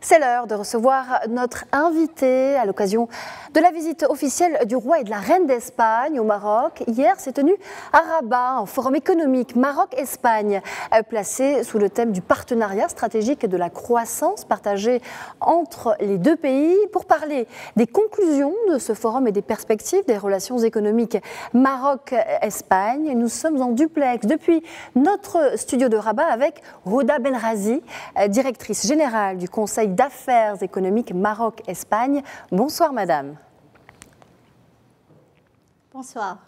C'est l'heure de recevoir notre invité à l'occasion de la visite officielle du roi et de la reine d'Espagne au Maroc. Hier s'est tenu à Rabat un forum économique Maroc-Espagne placé sous le thème du partenariat stratégique et de la croissance partagée entre les deux pays. Pour parler des conclusions de ce forum et des perspectives des relations économiques Maroc-Espagne, nous sommes en duplex depuis notre studio de Rabat avec Rouda Benrazi, directrice générale du Conseil d'affaires économiques Maroc-Espagne. Bonsoir madame. Bonsoir.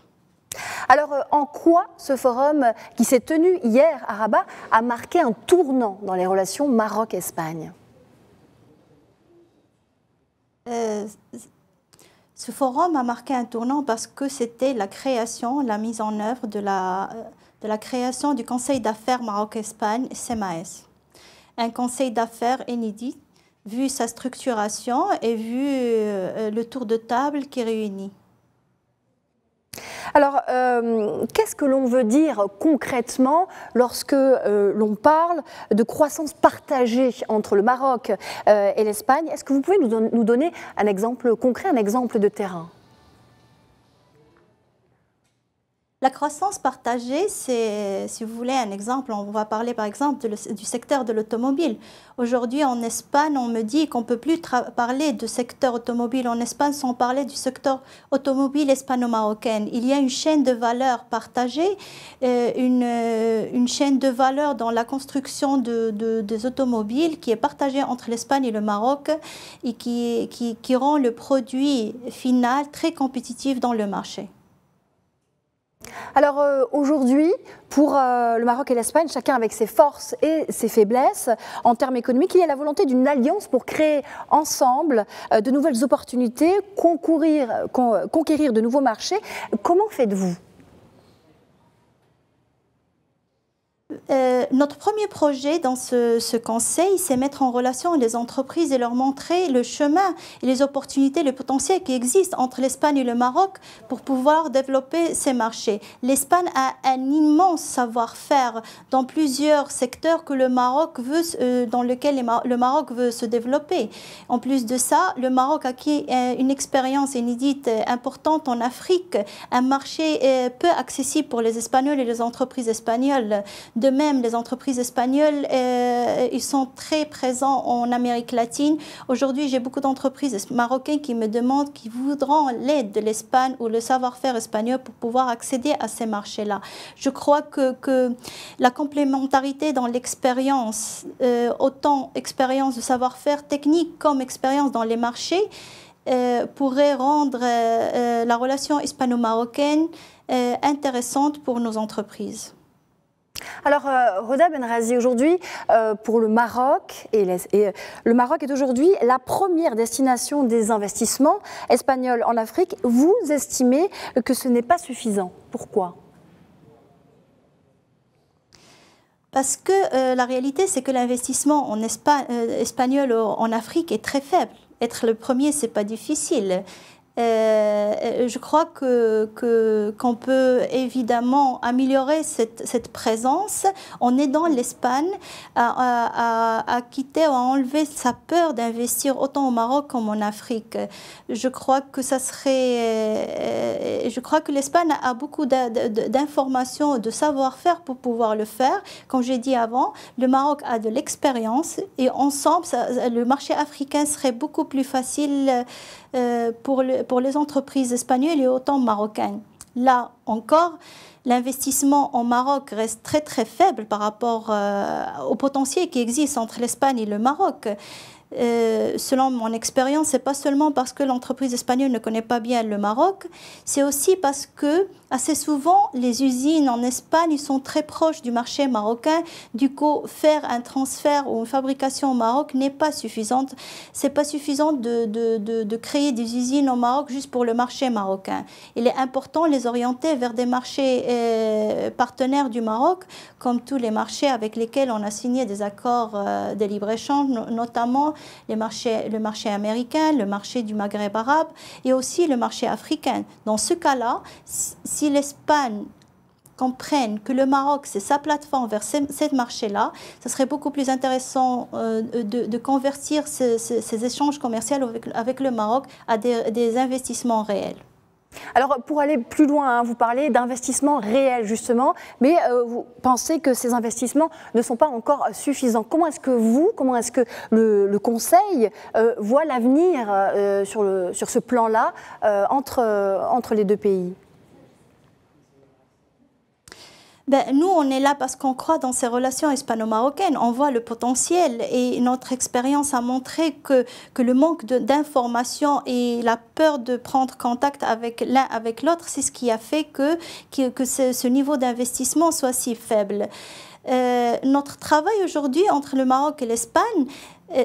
Alors en quoi ce forum qui s'est tenu hier à Rabat a marqué un tournant dans les relations Maroc-Espagne? Ce forum a marqué un tournant parce que c'était la création, la mise en œuvre de la création du Conseil d'affaires Maroc-Espagne, CMAES. Un conseil d'affaires inédit, vu sa structuration et vu le tour de table qui réunit. Alors, qu'est-ce que l'on veut dire concrètement lorsque l'on parle de croissance partagée entre le Maroc et l'Espagne? Est-ce que vous pouvez nous donner un exemple concret, un exemple de terrain? La croissance partagée, c'est, si vous voulez, un exemple. On va parler par exemple du secteur de l'automobile. Aujourd'hui, en Espagne, on me dit qu'on ne peut plus parler de secteur automobile en Espagne sans parler du secteur automobile hispano-marocain. Il y a une chaîne de valeur partagée, une chaîne de valeur dans la construction des automobiles qui est partagée entre l'Espagne et le Maroc et qui rend le produit final très compétitif dans le marché. Alors aujourd'hui, pour le Maroc et l'Espagne, chacun avec ses forces et ses faiblesses, en termes économiques, il y a la volonté d'une alliance pour créer ensemble de nouvelles opportunités, conquérir de nouveaux marchés. Comment faites-vous ? Notre premier projet dans ce conseil, c'est mettre en relation les entreprises et leur montrer le chemin et les opportunités, le potentiel qui existe entre l'Espagne et le Maroc pour pouvoir développer ces marchés. L'Espagne a un immense savoir-faire dans plusieurs secteurs que le Maroc veut, dans lesquels le Maroc veut se développer. En plus de ça, le Maroc a acquis une expérience inédite importante en Afrique, un marché peu accessible pour les Espagnols et les entreprises espagnoles. De même, les entreprises espagnoles, ils sont très présents en Amérique latine. Aujourd'hui, j'ai beaucoup d'entreprises marocaines qui me demandent, qui voudront l'aide de l'Espagne ou le savoir-faire espagnol pour pouvoir accéder à ces marchés-là. Je crois que la complémentarité dans l'expérience, autant expérience de savoir-faire technique comme expérience dans les marchés, pourrait rendre la relation hispano-marocaine intéressante pour nos entreprises. Alors, Rouda Benrazi, aujourd'hui, pour le Maroc, le Maroc est aujourd'hui la première destination des investissements espagnols en Afrique. Vous estimez que ce n'est pas suffisant. Pourquoi ? Parce que la réalité, c'est que l'investissement espagnol en Afrique est très faible. Être le premier, ce n'est pas difficile. Je crois qu'on peut évidemment améliorer cette présence en aidant l'Espagne à quitter ou à enlever sa peur d'investir autant au Maroc comme en Afrique. Je crois que l'Espagne a beaucoup d'informations, de savoir-faire pour pouvoir le faire. Comme j'ai dit avant, le Maroc a de l'expérience et ensemble, le marché africain serait beaucoup plus facile pour les entreprises espagnoles et autant marocaines. Là encore, l'investissement en Maroc reste très très faible par rapport au potentiel qui existe entre l'Espagne et le Maroc. Selon mon expérience, ce n'est pas seulement parce que l'entreprise espagnole ne connaît pas bien le Maroc, c'est aussi parce que assez souvent, les usines en Espagne sont très proches du marché marocain. Du coup, faire un transfert ou une fabrication au Maroc n'est pas suffisante. Ce n'est pas suffisant de créer des usines au Maroc juste pour le marché marocain. Il est important de les orienter vers des marchés partenaires du Maroc, comme tous les marchés avec lesquels on a signé des accords de libre-échange, notamment le marché américain, le marché du Maghreb arabe et aussi le marché africain. Dans ce cas-là, si l'Espagne comprennent que le Maroc, c'est sa plateforme vers ce marché-là, ce serait beaucoup plus intéressant de convertir ces échanges commerciaux avec le Maroc à des investissements réels. Alors, pour aller plus loin, hein, vous parlez d'investissements réels, justement, mais vous pensez que ces investissements ne sont pas encore suffisants. Comment est-ce que le Conseil voit l'avenir sur ce plan-là entre les deux pays ? Nous, on est là parce qu'on croit dans ces relations hispano-marocaines. On voit le potentiel et notre expérience a montré que le manque d'informations et la peur de prendre contact avec l'un avec l'autre, c'est ce qui a fait que ce niveau d'investissement soit si faible. Notre travail aujourd'hui entre le Maroc et l'Espagne,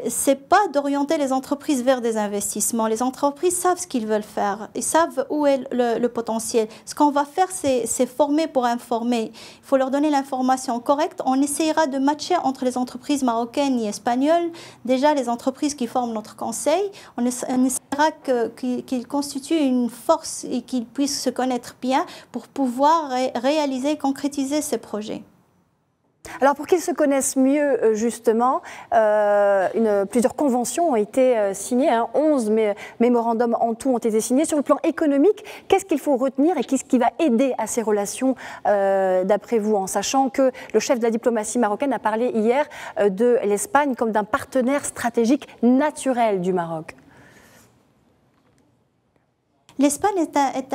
c'est pas d'orienter les entreprises vers des investissements. Les entreprises savent ce qu'ils veulent faire. Ils savent où est le potentiel. Ce qu'on va faire, c'est former pour informer. Il faut leur donner l'information correcte. On essaiera de matcher entre les entreprises marocaines et espagnoles. Déjà, les entreprises qui forment notre conseil, on essaiera qu'ils constituent une force et qu'ils puissent se connaître bien pour pouvoir réaliser et concrétiser ces projets. Alors pour qu'ils se connaissent mieux, justement, plusieurs conventions ont été signées, 11 mémorandums en tout ont été signés. Sur le plan économique, qu'est-ce qu'il faut retenir et qu'est-ce qui va aider à ces relations, d'après vous, en sachant que le chef de la diplomatie marocaine a parlé hier de l'Espagne comme d'un partenaire stratégique naturel du Maroc? L'Espagne est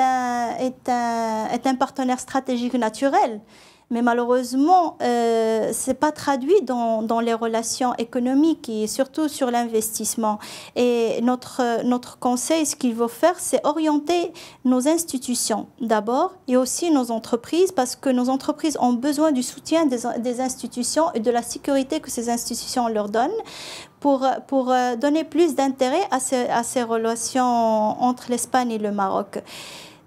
un partenaire stratégique naturel. Mais malheureusement, ce n'est pas traduit dans les relations économiques et surtout sur l'investissement. Et notre conseil, ce qu'il veut faire, c'est orienter nos institutions d'abord et aussi nos entreprises, parce que nos entreprises ont besoin du soutien des institutions et de la sécurité que ces institutions leur donnent pour donner plus d'intérêt à ces relations entre l'Espagne et le Maroc.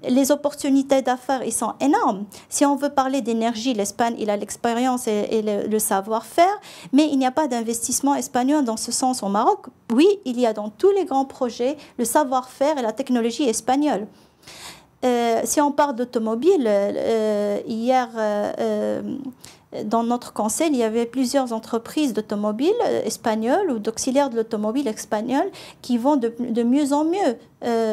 Les opportunités d'affaires, ils sont énormes. Si on veut parler d'énergie, l'Espagne, il a l'expérience et le savoir-faire, mais il n'y a pas d'investissement espagnol dans ce sens au Maroc. Oui, il y a dans tous les grands projets le savoir-faire et la technologie espagnole. Si on parle d'automobile, hier, dans notre conseil, il y avait plusieurs entreprises d'automobile espagnoles ou d'auxiliaires de l'automobile espagnole qui vont de mieux en mieux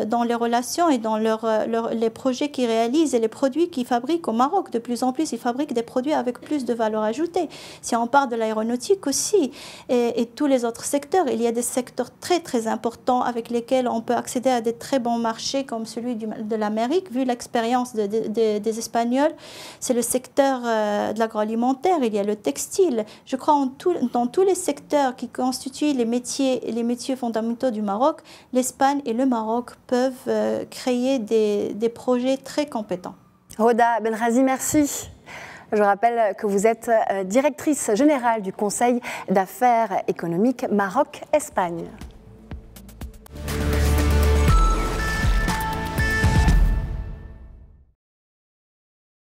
dans les relations et dans les projets qu'ils réalisent et les produits qu'ils fabriquent au Maroc. De plus en plus, ils fabriquent des produits avec plus de valeur ajoutée. Si on parle de l'aéronautique aussi et tous les autres secteurs, il y a des secteurs très très importants avec lesquels on peut accéder à des très bons marchés comme celui de l'Amérique. Vu l'expérience des Espagnols, c'est le secteur de l'agroalimentaire, il y a le textile. Je crois dans tous les secteurs qui constituent les métiers fondamentaux du Maroc, l'Espagne et le Maroc peuvent créer des projets très compétents. Roda Benrazi, merci. Je rappelle que vous êtes directrice générale du Conseil d'affaires économiques Maroc-Espagne.